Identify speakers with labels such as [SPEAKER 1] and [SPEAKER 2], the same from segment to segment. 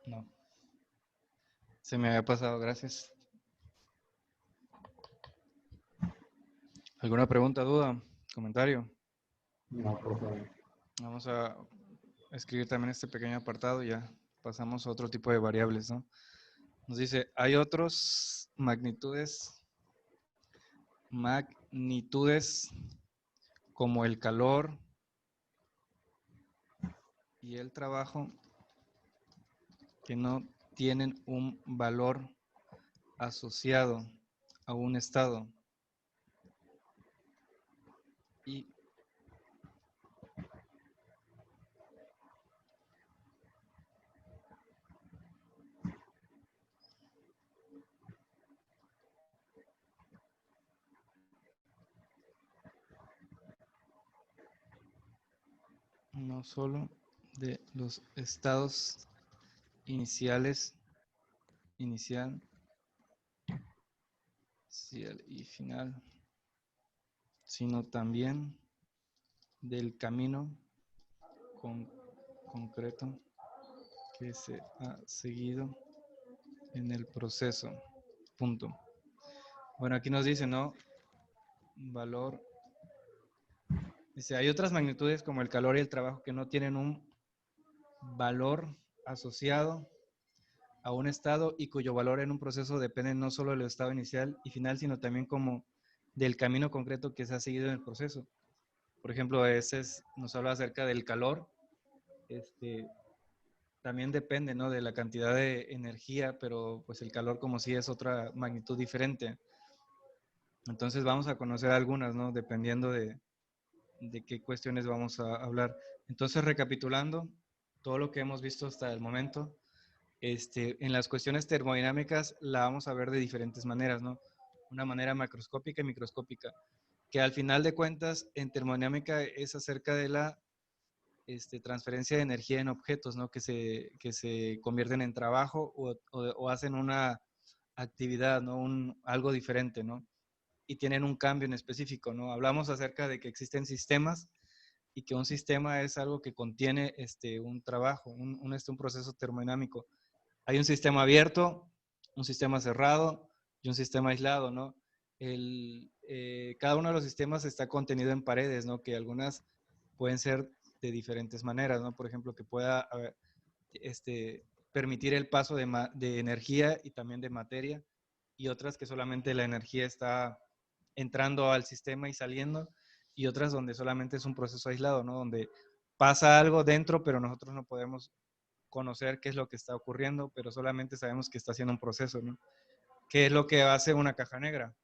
[SPEAKER 1] No, se me había pasado, gracias. ¿Alguna pregunta, duda, comentario?
[SPEAKER 2] No, por favor.
[SPEAKER 1] Vamos a escribir también este pequeño apartado y ya pasamos a otro tipo de variables, ¿no? Nos dice, hay otros magnitudes como el calor y el trabajo que no tienen un valor asociado a un estado y no solo de los estados inicial y final, sino también del camino concreto que se ha seguido en el proceso. Punto. Bueno, aquí nos dice, ¿no? Valor. Dice, hay otras magnitudes como el calor y el trabajo que no tienen un valor asociado a un estado y cuyo valor en un proceso depende no solo del estado inicial y final, sino también como del camino concreto que se ha seguido en el proceso. Por ejemplo, nos habla acerca del calor. También depende, ¿no?, de la cantidad de energía, pero pues el calor como si es otra magnitud diferente. Entonces vamos a conocer algunas, ¿no?, dependiendo de qué cuestiones vamos a hablar. Entonces, recapitulando todo lo que hemos visto hasta el momento, en las cuestiones termodinámicas la vamos a ver de diferentes maneras, ¿no? Una manera macroscópica y microscópica, que al final de cuentas en termodinámica es acerca de la transferencia de energía en objetos, ¿no? Que se convierten en trabajo o hacen una actividad, ¿no? Algo diferente, ¿no? Y tienen un cambio en específico, ¿no? Hablamos acerca de que existen sistemas y que un sistema es algo que contiene un trabajo, un proceso termodinámico. Hay un sistema abierto, un sistema cerrado y un sistema aislado, ¿no? Cada uno de los sistemas está contenido en paredes, ¿no? Que algunas pueden ser de diferentes maneras, ¿no? Por ejemplo, que pueda permitir el paso de energía y también de materia, y otras que solamente la energía está entrando al sistema y saliendo, y otras donde solamente es un proceso aislado, ¿no? Donde pasa algo dentro, pero nosotros no podemos conocer qué es lo que está ocurriendo, pero solamente sabemos que está haciendo un proceso, ¿no? ¿Qué es lo que hace una caja negra?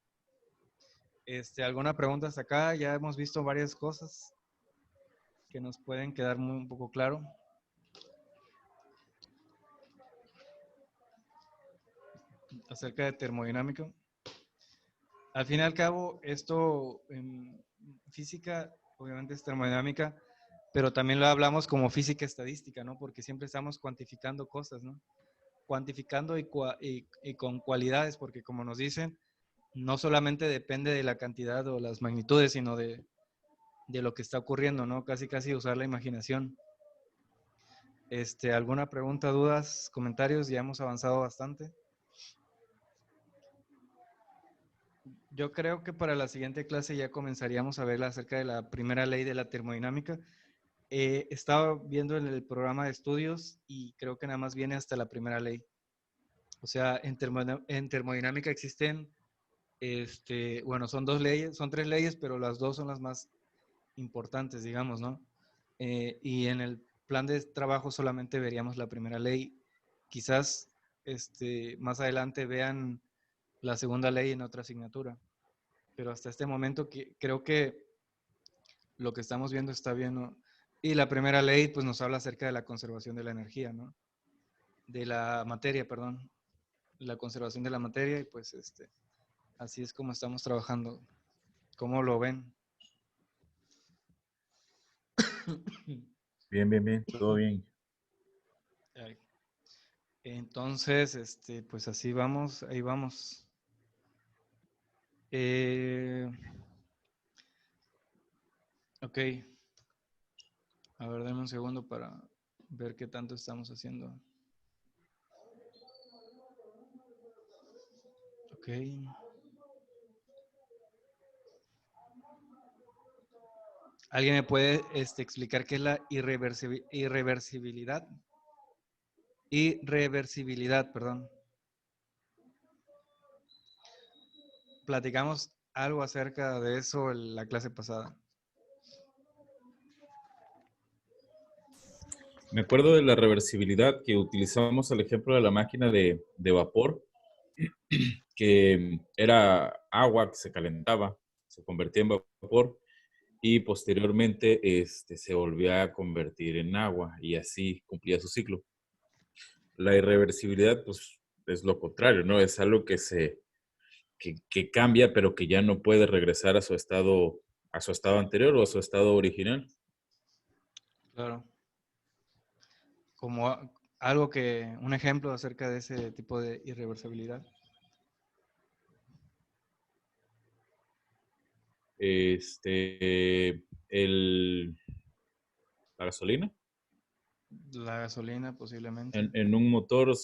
[SPEAKER 1] ¿Alguna pregunta hasta acá? Ya hemos visto varias cosas que nos pueden quedar un poco claro. Acerca de termodinámica. Al fin y al cabo, esto en física, obviamente es termodinámica, pero también lo hablamos como física estadística, ¿no? Porque siempre estamos cuantificando cosas, ¿no? Cuantificando y con cualidades, porque como nos dicen, no solamente depende de la cantidad o las magnitudes, sino de lo que está ocurriendo, ¿no? Casi usar la imaginación. ¿Alguna pregunta, dudas, comentarios? Ya hemos avanzado bastante. Yo creo que para la siguiente clase ya comenzaríamos a ver acerca de la primera ley de la termodinámica. Estaba viendo en el programa de estudios y creo que nada más viene hasta la primera ley. O sea, en termodinámica existen, bueno, son tres leyes, pero las dos son las más importantes, digamos, ¿no? Y en el plan de trabajo solamente veríamos la primera ley. Quizás más adelante vean la segunda ley en otra asignatura. Pero hasta este momento creo que lo que estamos viendo está bien, ¿no? Y la primera ley pues nos habla acerca de la conservación de la energía, ¿no? De la materia, perdón. La conservación de la materia y pues así es como estamos trabajando. ¿Cómo lo ven?
[SPEAKER 3] Bien, bien, bien, todo bien.
[SPEAKER 1] Entonces, pues así vamos, ahí vamos. Ok. A ver, denme un segundo para ver qué tanto estamos haciendo. Ok. ¿Alguien me puede explicar qué es la irreversibilidad? Irreversibilidad, perdón. Platicamos algo acerca de eso en la clase pasada.
[SPEAKER 3] Me acuerdo de la reversibilidad que utilizamos el ejemplo de la máquina de vapor, que era agua que se calentaba, se convertía en vapor y posteriormente se volvía a convertir en agua y así cumplía su ciclo. La irreversibilidad, pues, es lo contrario, ¿no? Es algo que cambia, pero que ya no puede regresar a su estado anterior o a su estado original.
[SPEAKER 1] Claro. Como algo que, un ejemplo acerca de ese tipo de irreversibilidad.
[SPEAKER 3] La gasolina.
[SPEAKER 1] La gasolina posiblemente.
[SPEAKER 3] En un motor,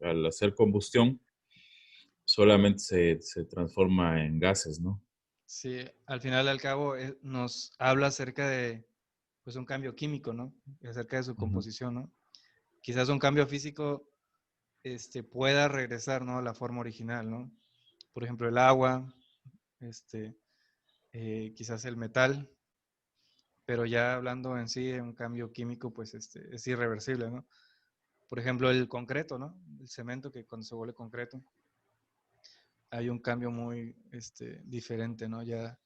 [SPEAKER 3] al hacer combustión, solamente se transforma en gases, ¿no?
[SPEAKER 1] Sí, al final y al cabo nos habla acerca de pues un cambio químico, ¿no? Acerca de su composición, ¿no? Quizás un cambio físico pueda regresar, ¿no? A la forma original, ¿no? Por ejemplo, el agua, quizás el metal, pero ya hablando en sí de un cambio químico, pues es irreversible, ¿no? Por ejemplo, el concreto, ¿no? El cemento que cuando se vuelve concreto, hay un cambio muy diferente, ¿no? Ya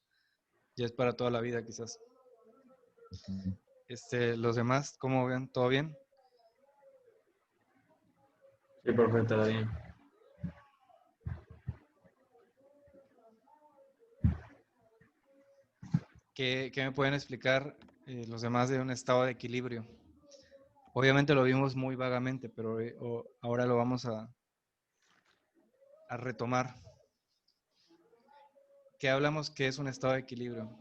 [SPEAKER 1] es para toda la vida quizás. Los demás, ¿cómo ven? ¿Todo bien?
[SPEAKER 2] Sí, perfecto, está bien.
[SPEAKER 1] ¿Qué me pueden explicar los demás de un estado de equilibrio? Obviamente lo vimos muy vagamente, pero ahora lo vamos a retomar. ¿Qué hablamos que es un estado de equilibrio?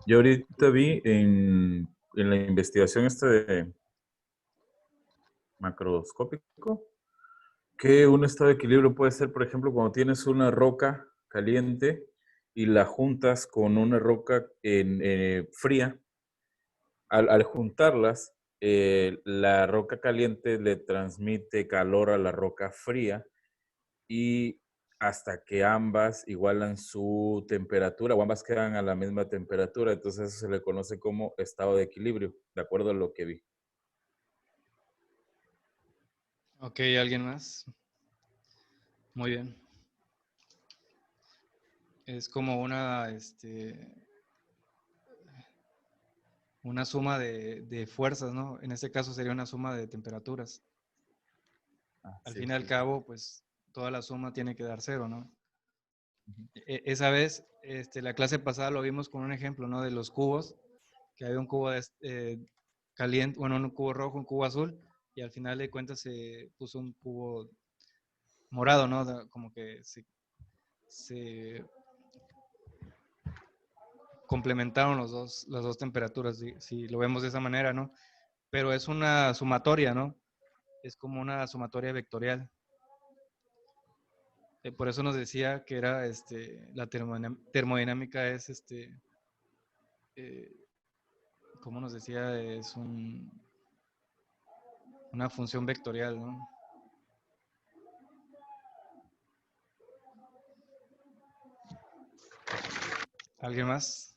[SPEAKER 3] Yo ahorita vi en la investigación de macroscópico que un estado de equilibrio puede ser, por ejemplo, cuando tienes una roca caliente y la juntas con una roca fría. Al juntarlas, la roca caliente le transmite calor a la roca fría y hasta que ambas igualan su temperatura o ambas quedan a la misma temperatura. Entonces eso se le conoce como estado de equilibrio, de acuerdo a lo que vi.
[SPEAKER 1] Ok, ¿alguien más? Muy bien. Es como una suma de fuerzas, ¿no? En este caso sería una suma de temperaturas. Al
[SPEAKER 3] Sí,
[SPEAKER 1] fin y al
[SPEAKER 3] sí.
[SPEAKER 1] cabo, pues toda la suma tiene que dar cero, ¿no? Esa vez, la clase pasada lo vimos con un ejemplo, ¿no? De los cubos, que hay un cubo caliente, bueno, un cubo rojo, un cubo azul, y al final de cuentas se puso un cubo morado, ¿no? Como que se complementaron las dos temperaturas, si lo vemos de esa manera, ¿no? Pero es una sumatoria, ¿no? Es como una sumatoria vectorial. Por eso nos decía que era la termodinámica es eh, ¿cómo nos decía? Es una función vectorial, ¿no? ¿Alguien más?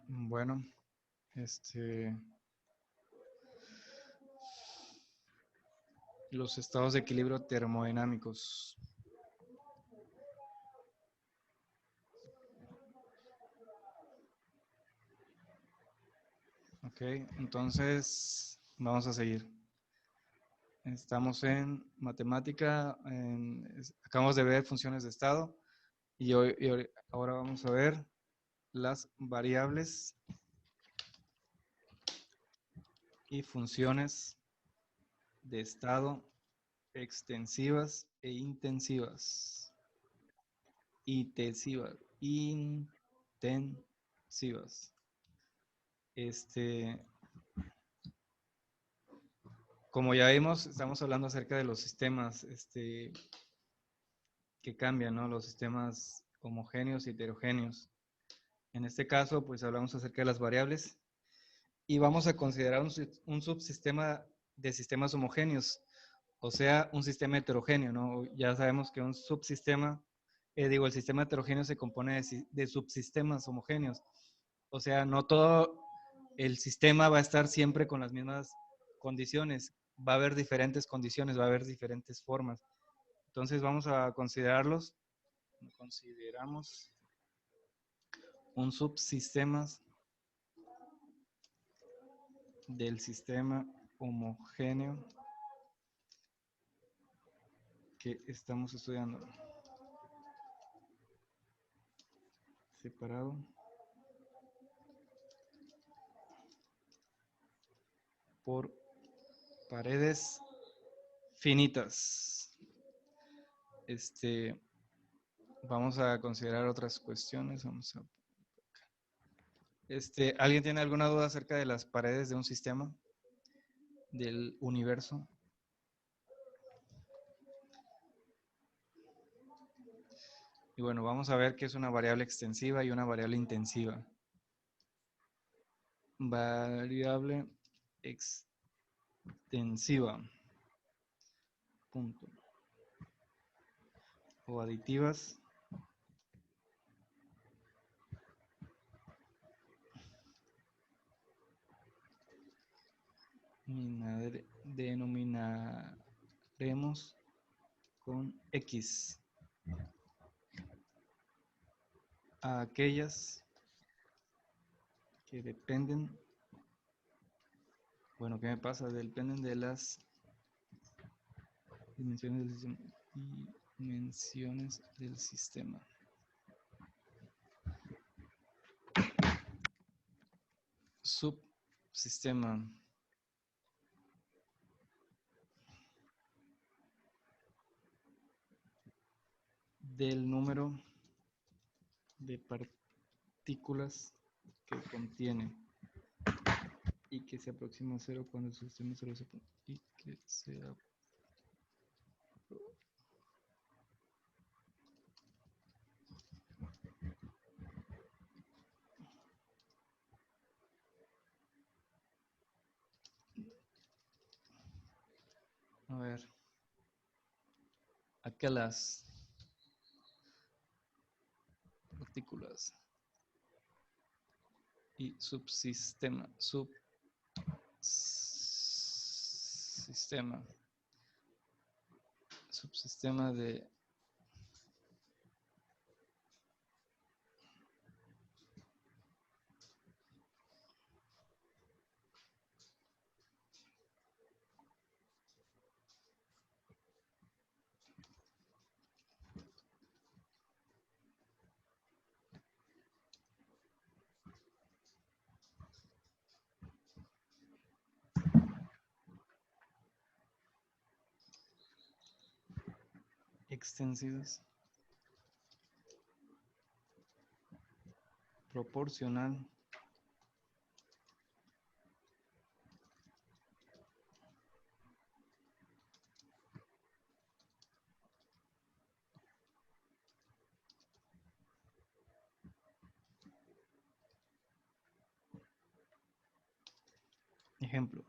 [SPEAKER 1] Bueno, los estados de equilibrio termodinámicos. Ok, entonces vamos a seguir. Estamos en matemática, acabamos de ver funciones de estado y ahora vamos a ver las variables y funciones de estado extensivas e intensivas. Intensivas. Intensivas. Como ya vimos, estamos hablando acerca de los sistemas que cambian, ¿no? Los sistemas homogéneos y heterogéneos. En este caso, pues hablamos acerca de las variables y vamos a considerar un subsistema de sistemas homogéneos, o sea, un sistema heterogéneo, ¿no? Ya sabemos que un subsistema, el sistema heterogéneo se compone de subsistemas homogéneos, o sea, no todo el sistema va a estar siempre con las mismas condiciones, va a haber diferentes condiciones, va a haber diferentes formas. Entonces vamos a considerarlos. Consideramos un subsistema del sistema homogéneo que estamos estudiando. Separado por paredes finitas. Vamos a considerar otras cuestiones. ¿Alguien tiene alguna duda acerca de las paredes de un sistema? Del universo. Y bueno, vamos a ver qué es una variable extensiva y una variable intensiva. Variable extensiva. Punto. O aditivas. Denominaremos con X a aquellas que dependen, bueno, ¿qué me pasa? Dependen de las dimensiones del sistema. Subsistema. Del número de partículas que contiene y que se aproxima a cero cuando el sistema se y que sea a ver aquellas partículas y subsistema subsistema de extensidas proporcional ejemplo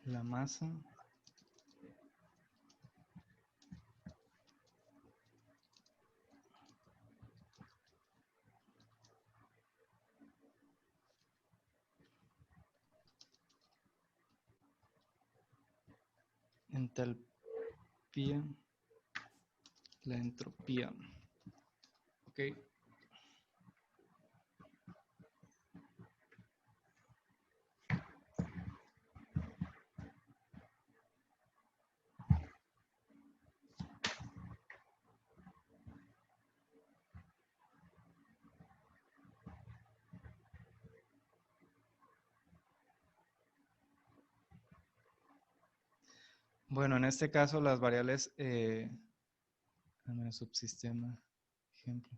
[SPEAKER 1] la masa entalpía la entropía. Ok. Bueno, en este caso las variables, subsistema, ejemplo.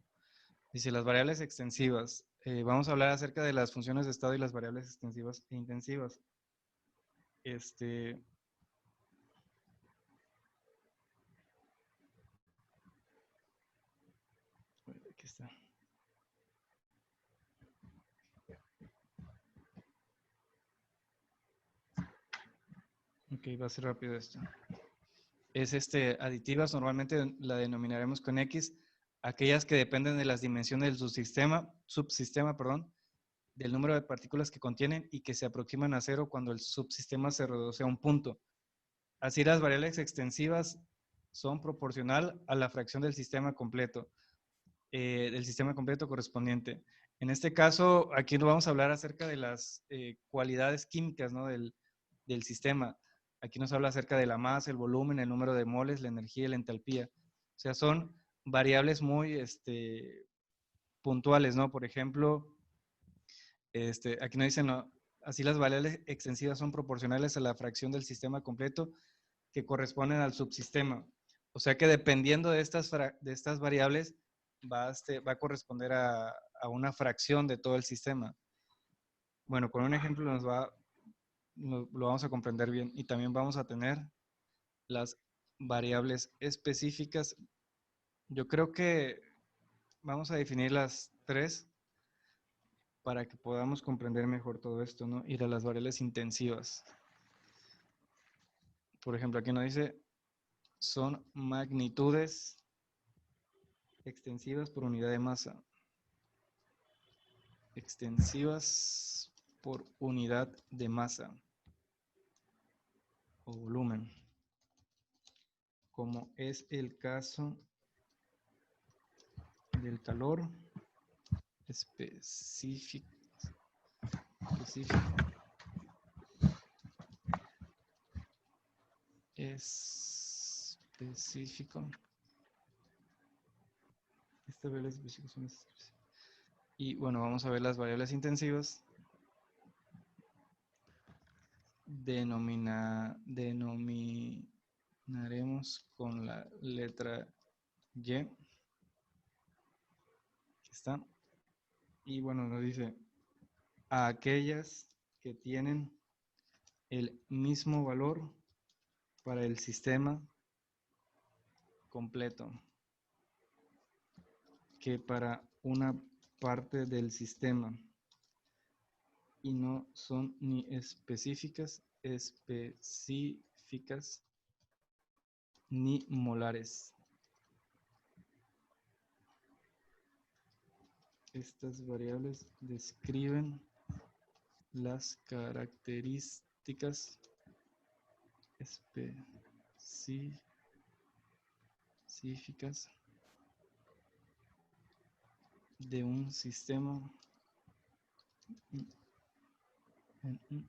[SPEAKER 1] Dice las variables extensivas. Vamos a hablar acerca de las funciones de estado y las variables extensivas e intensivas. Aquí está. Ok, va a ser rápido esto. Es aditivas, normalmente la denominaremos con X, aquellas que dependen de las dimensiones del subsistema, del número de partículas que contienen y que se aproximan a cero cuando el subsistema se reduce a un punto. Así las variables extensivas son proporcional a la fracción del sistema completo correspondiente. En este caso, aquí nos vamos a hablar acerca de las cualidades químicas, ¿no? del sistema. Aquí nos habla acerca de la masa, el volumen, el número de moles, la energía y la entalpía. O sea, son variables muy puntuales, ¿no? Por ejemplo, aquí nos dicen, ¿no? Así las variables extensivas son proporcionales a la fracción del sistema completo que corresponden al subsistema. O sea que dependiendo de estas variables, va a corresponder a una fracción de todo el sistema. Bueno, con un ejemplo lo vamos a comprender bien. Y también vamos a tener las variables específicas. Yo creo que vamos a definir las tres para que podamos comprender mejor todo esto, ¿no? Y de las variables intensivas. Por ejemplo, aquí nos dice, son magnitudes extensivas por unidad de masa. Extensivas por unidad de masa o volumen, como es el caso del calor específico. Estas variables específicas son específicas. Y bueno, vamos a ver las variables intensivas. Denominaremos con la letra Y. Aquí está. Y bueno, nos dice a aquellas que tienen el mismo valor para el sistema completo que para una parte del sistema y no son ni específicas ni molares. Estas variables describen las características específicas de un sistema en un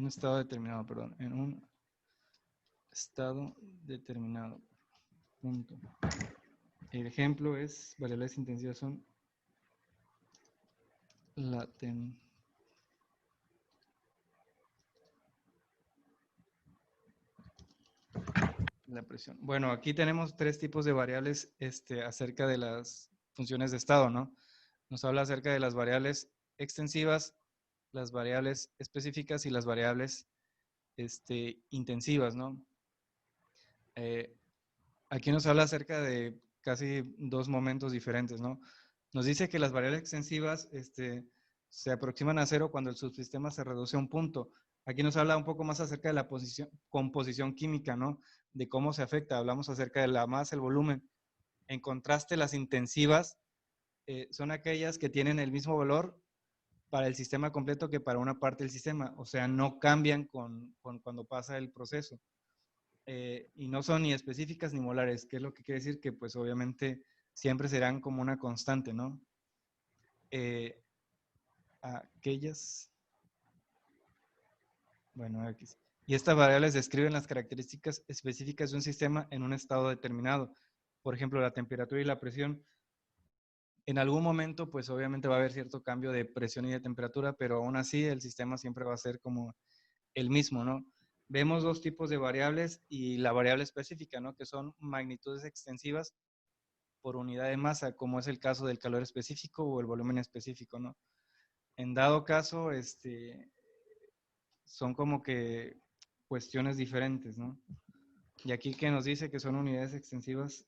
[SPEAKER 1] estado determinado, punto. El ejemplo es, variables intensivas son la presión. Bueno, aquí tenemos tres tipos de variables acerca de las funciones de estado, ¿no? Nos habla acerca de las variables extensivas, las variables específicas y las variables intensivas, ¿no? Aquí nos habla acerca de casi dos momentos diferentes, ¿no? Nos dice que las variables extensivas se aproximan a cero cuando el subsistema se reduce a un punto. Aquí nos habla un poco más acerca de la composición química, ¿no? De cómo se afecta. Hablamos acerca de la masa, el volumen. En contraste, las intensivas son aquellas que tienen el mismo valor para el sistema completo que para una parte del sistema. O sea, no cambian cuando pasa el proceso. Y no son ni específicas ni molares, que es lo que quiere decir que pues obviamente siempre serán como una constante, ¿no? Aquellas, bueno, X. Y estas variables describen las características específicas de un sistema en un estado determinado. Por ejemplo, la temperatura y la presión. En algún momento, pues obviamente va a haber cierto cambio de presión y de temperatura, pero aún así el sistema siempre va a ser como el mismo, ¿no? Vemos dos tipos de variables y la variable específica, ¿no? Que son magnitudes extensivas por unidad de masa, como es el caso del calor específico o el volumen específico, ¿no? En dado caso, son como que cuestiones diferentes, ¿no? Y aquí que nos dice que son unidades extensivas,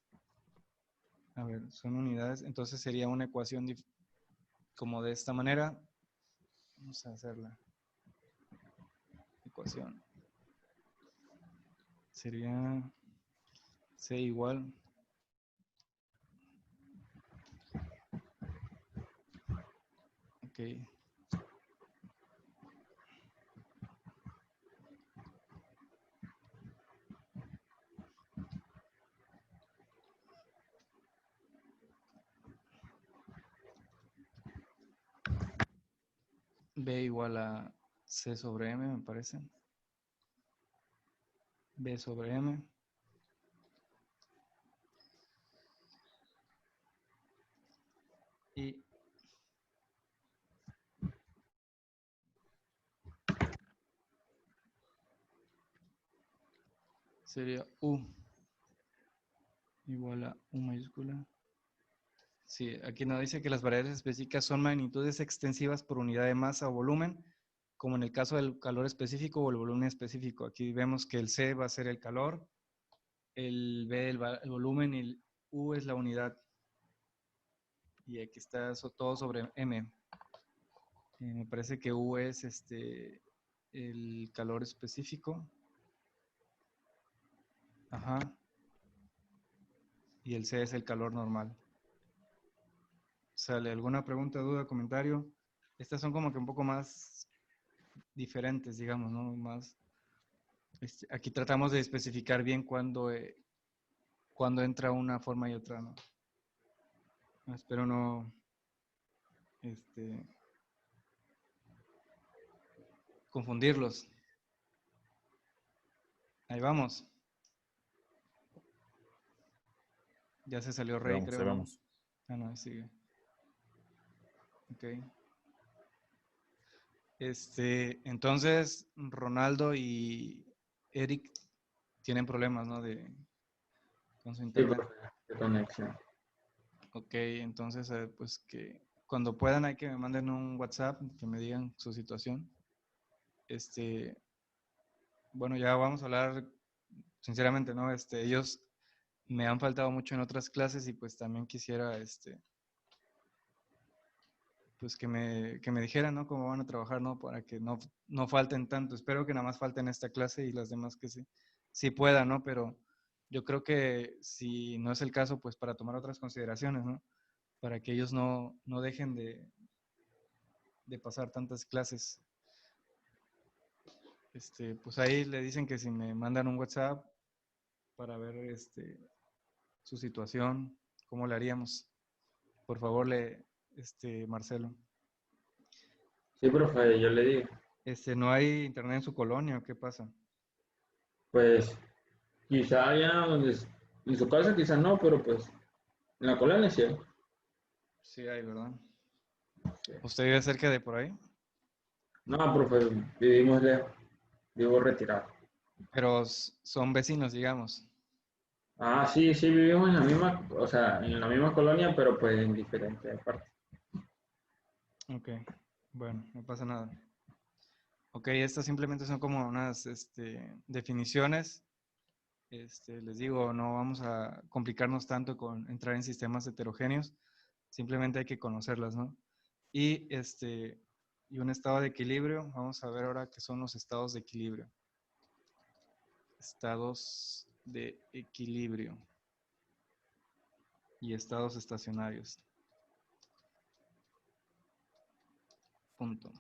[SPEAKER 1] a ver, son unidades, entonces sería una ecuación como de esta manera. Vamos a hacer la ecuación. Sería C igual. Ok. B igual a C sobre M, me parece. B sobre M. Y sería U igual a U mayúscula. Sí, aquí nos dice que las variables específicas son magnitudes extensivas por unidad de masa o volumen, como en el caso del calor específico o el volumen específico. Aquí vemos que el C va a ser el calor, el B el volumen y el U es la unidad. Y aquí está todo sobre M. Me parece que U es el calor específico. Ajá. Y el C es el calor normal. ¿Sale alguna pregunta, duda, comentario? Estas son como que un poco más diferentes, digamos, ¿no? Más, aquí tratamos de especificar bien cuándo entra una forma y otra, ¿no? Espero no confundirlos. Ahí vamos. Ya se salió Rey,
[SPEAKER 3] Vamos,
[SPEAKER 1] creo,
[SPEAKER 3] ahí
[SPEAKER 1] ¿no?
[SPEAKER 3] vamos.
[SPEAKER 1] Ah, no, ahí sigue. Ok. Entonces, Ronaldo y Eric tienen problemas, ¿no? Con su
[SPEAKER 2] Sí,
[SPEAKER 1] internet.
[SPEAKER 2] profe, de conexión.
[SPEAKER 1] Ok, entonces, pues que cuando puedan hay que me manden un WhatsApp, que me digan su situación. Bueno, ya vamos a hablar sinceramente, ¿no? Ellos me han faltado mucho en otras clases y pues también quisiera, pues que me dijeran, ¿no? Cómo van a trabajar, ¿no? Para que no falten tanto. Espero que nada más falten esta clase y las demás que sí puedan, ¿no? Pero yo creo que si no es el caso, pues para tomar otras consideraciones, ¿no? Para que ellos no dejen de pasar tantas clases. Pues ahí le dicen que si me mandan un WhatsApp para ver su situación, cómo le haríamos. Por favor, Marcelo.
[SPEAKER 2] Sí, profe, yo le digo.
[SPEAKER 1] ¿No hay internet en su colonia o qué pasa?
[SPEAKER 2] Pues quizá allá en su casa quizá no, pero pues en la colonia sí hay.
[SPEAKER 1] Sí hay, ¿verdad?
[SPEAKER 2] Sí.
[SPEAKER 1] ¿Usted vive cerca de por ahí?
[SPEAKER 2] No, profe, vivimos lejos, vivo retirado.
[SPEAKER 1] Pero son vecinos, digamos.
[SPEAKER 2] Ah, sí, sí, vivimos en la misma, o sea, en la misma colonia, pero pues en diferentes partes.
[SPEAKER 1] Ok, bueno, no pasa nada. Ok, estas simplemente son como unas definiciones. Les digo, no vamos a complicarnos tanto con entrar en sistemas heterogéneos. Simplemente hay que conocerlas, ¿no? Y, y un estado de equilibrio. Vamos a ver ahora qué son los estados de equilibrio. Estados de equilibrio y estados estacionarios. Punto.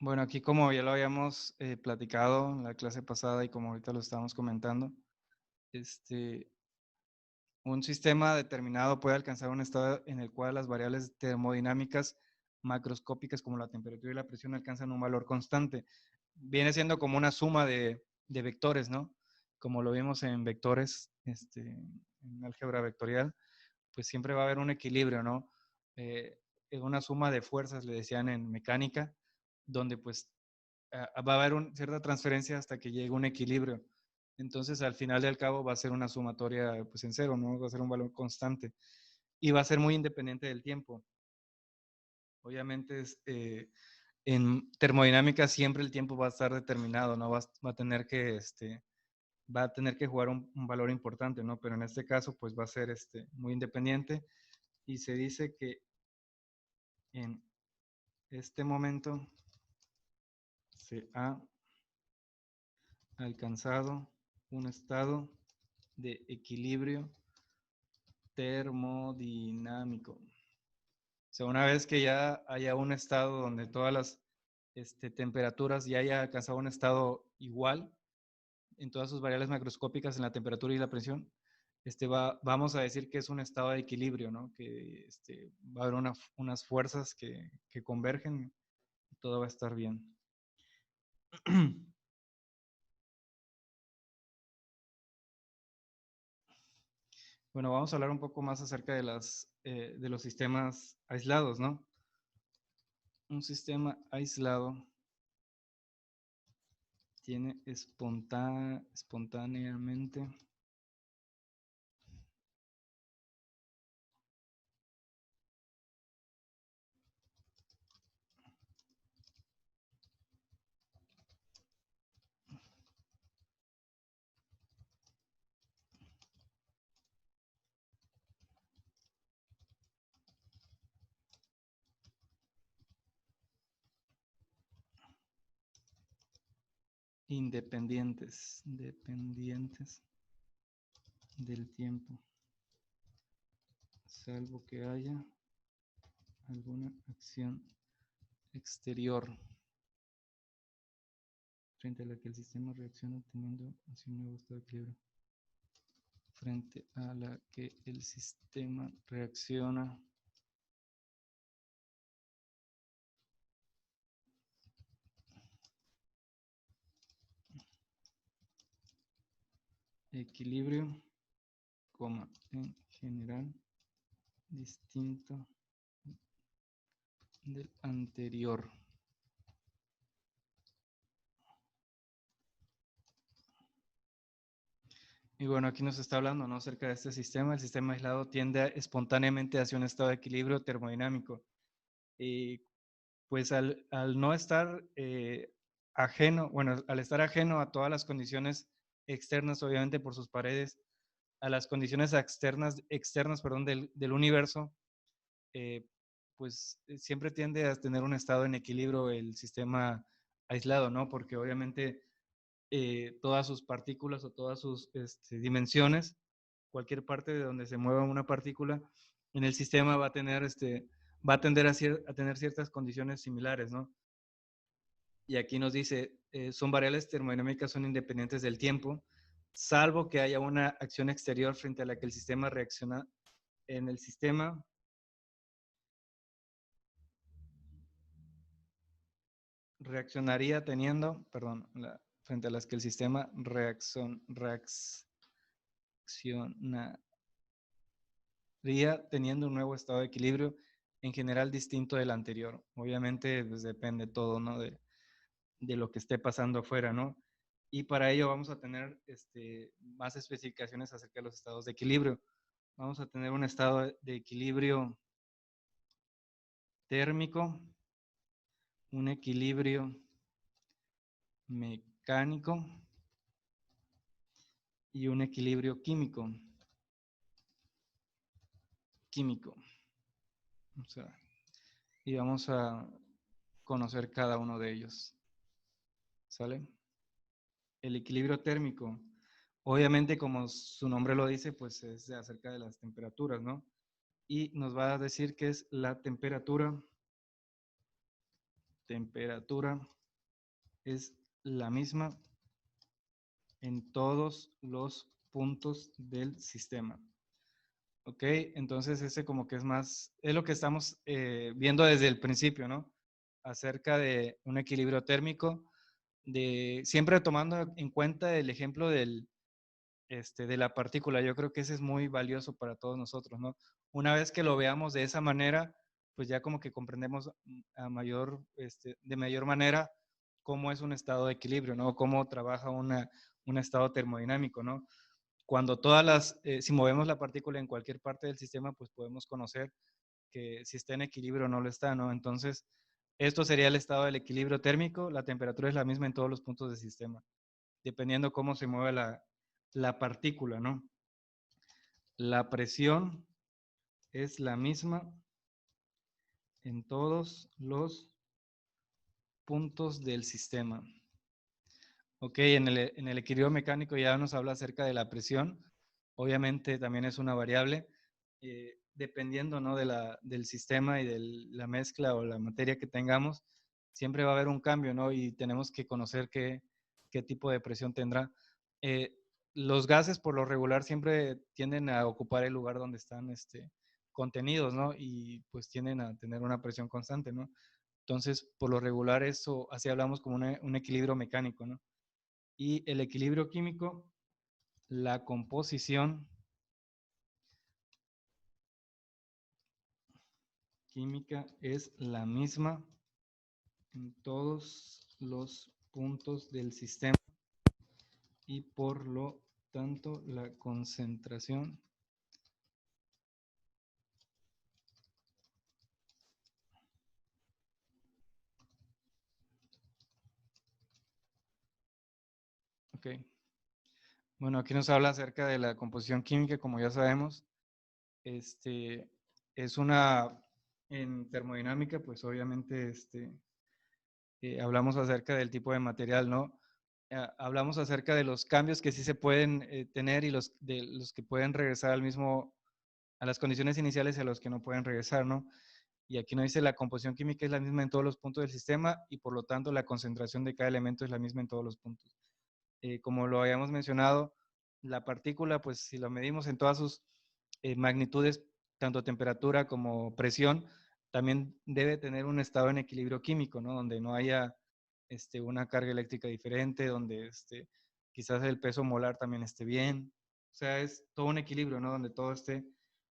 [SPEAKER 1] Bueno, aquí como ya lo habíamos platicado en la clase pasada y como ahorita lo estábamos comentando, un sistema determinado puede alcanzar un estado en el cual las variables termodinámicas macroscópicas como la temperatura y la presión alcanzan un valor constante. Viene siendo como una suma de vectores, ¿no? Como lo vimos en vectores, en álgebra vectorial, pues siempre va a haber un equilibrio, ¿no? Una suma de fuerzas, le decían en mecánica, donde pues va a haber cierta transferencia hasta que llegue un equilibrio. Entonces, al final del cabo, va a ser una sumatoria pues en cero, ¿no? Va a ser un valor constante. Y va a ser muy independiente del tiempo. Obviamente, en termodinámica siempre el tiempo va a estar determinado, ¿no? Va a tener que, va a tener que jugar un valor importante, ¿no? Pero en este caso, pues va a ser muy independiente. Y se dice que en este momento se ha alcanzado un estado de equilibrio termodinámico. O sea, una vez que ya haya un estado donde todas las temperaturas ya haya alcanzado un estado igual en todas sus variables macroscópicas en la temperatura y la presión, vamos a decir que es un estado de equilibrio, ¿no? Que va a haber unas fuerzas que convergen y todo va a estar bien. Bueno, vamos a hablar un poco más acerca de los sistemas aislados, ¿no? Un sistema aislado tiene espontáneamente dependientes del tiempo, salvo que haya alguna acción exterior frente a la que el sistema reacciona teniendo así un nuevo estado de equilibrio. Frente a la que el sistema reacciona equilibrio, en general distinto del anterior. Y bueno, aquí nos está hablando, ¿no?, acerca de este sistema. El sistema aislado tiende espontáneamente hacia un estado de equilibrio termodinámico. Y pues al no estar ajeno, bueno, al estar ajeno a todas las condiciones externas, obviamente por sus paredes, a las condiciones externas del universo, pues siempre tiende a tener un estado en equilibrio el sistema aislado, ¿no? Porque obviamente todas sus partículas o todas sus dimensiones, cualquier parte de donde se mueva una partícula en el sistema va a tener va a tender a tener ciertas condiciones similares, ¿no? Y aquí nos dice, son variables termodinámicas, son independientes del tiempo, salvo que haya una acción exterior frente a la que el sistema reacciona. En el sistema reaccionaría teniendo, perdón, frente a las que el sistema reaccionaría teniendo un nuevo estado de equilibrio, en general distinto del anterior. Obviamente, pues depende todo, ¿no?, de lo que esté pasando afuera, ¿no? Y para ello vamos a tener más especificaciones acerca de los estados de equilibrio. Vamos a tener un estado de equilibrio térmico, un equilibrio mecánico y un equilibrio químico. O sea, y vamos a conocer cada uno de ellos. ¿Sale? El equilibrio térmico, obviamente como su nombre lo dice, pues es acerca de las temperaturas, ¿no? Y nos va a decir que es la temperatura temperatura es la misma en todos los puntos del sistema. Ok, entonces ese como que es más, es lo que estamos viendo desde el principio, ¿no? Acerca de un equilibrio térmico, siempre tomando en cuenta el ejemplo de la partícula. Yo creo que ese es muy valioso para todos nosotros, ¿no? Una vez que lo veamos de esa manera, pues ya como que comprendemos de mayor manera cómo es un estado de equilibrio, ¿no? Cómo trabaja un estado termodinámico, ¿no? Cuando si movemos la partícula en cualquier parte del sistema, pues podemos conocer que si está en equilibrio o no lo está, ¿no? Entonces, esto sería el estado del equilibrio térmico. La temperatura es la misma en todos los puntos del sistema, dependiendo cómo se mueve la partícula, ¿no? La presión es la misma en todos los puntos del sistema. Ok, en el equilibrio mecánico ya nos habla acerca de la presión. Obviamente también es una variable, dependiendo, ¿no? del sistema y de la mezcla o la materia que tengamos, siempre va a haber un cambio, ¿no? Y tenemos que conocer qué tipo de presión tendrá. Los gases, por lo regular, siempre tienden a ocupar el lugar donde están contenidos, ¿no? Y pues tienden a tener una presión constante, ¿no? Entonces, por lo regular, eso, así hablamos como un equilibrio mecánico, ¿no? Y el equilibrio químico, la composición química es la misma en todos los puntos del sistema y por lo tanto la concentración ok. Bueno, aquí nos habla acerca de la composición química, como ya sabemos. Es en termodinámica, pues obviamente hablamos acerca del tipo de material, ¿no? Hablamos acerca de los cambios que sí se pueden tener y de los que pueden regresar a las condiciones iniciales y a los que no pueden regresar, ¿no? Y aquí nos dice la composición química es la misma en todos los puntos del sistema y por lo tanto la concentración de cada elemento es la misma en todos los puntos. Como lo habíamos mencionado, la partícula, pues si lo medimos en todas sus magnitudes, tanto temperatura como presión, también debe tener un estado en equilibrio químico, ¿no? Donde no haya una carga eléctrica diferente, donde quizás el peso molar también esté bien. O sea, es todo un equilibrio, ¿no? Donde todo esté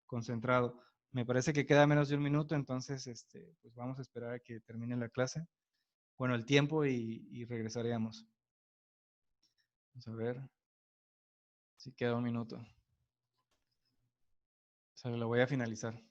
[SPEAKER 1] concentrado. Me parece que queda menos de un minuto, entonces pues vamos a esperar a que termine la clase. Bueno, el tiempo y regresaríamos. Vamos a ver si queda un minuto. O sea, lo voy a finalizar.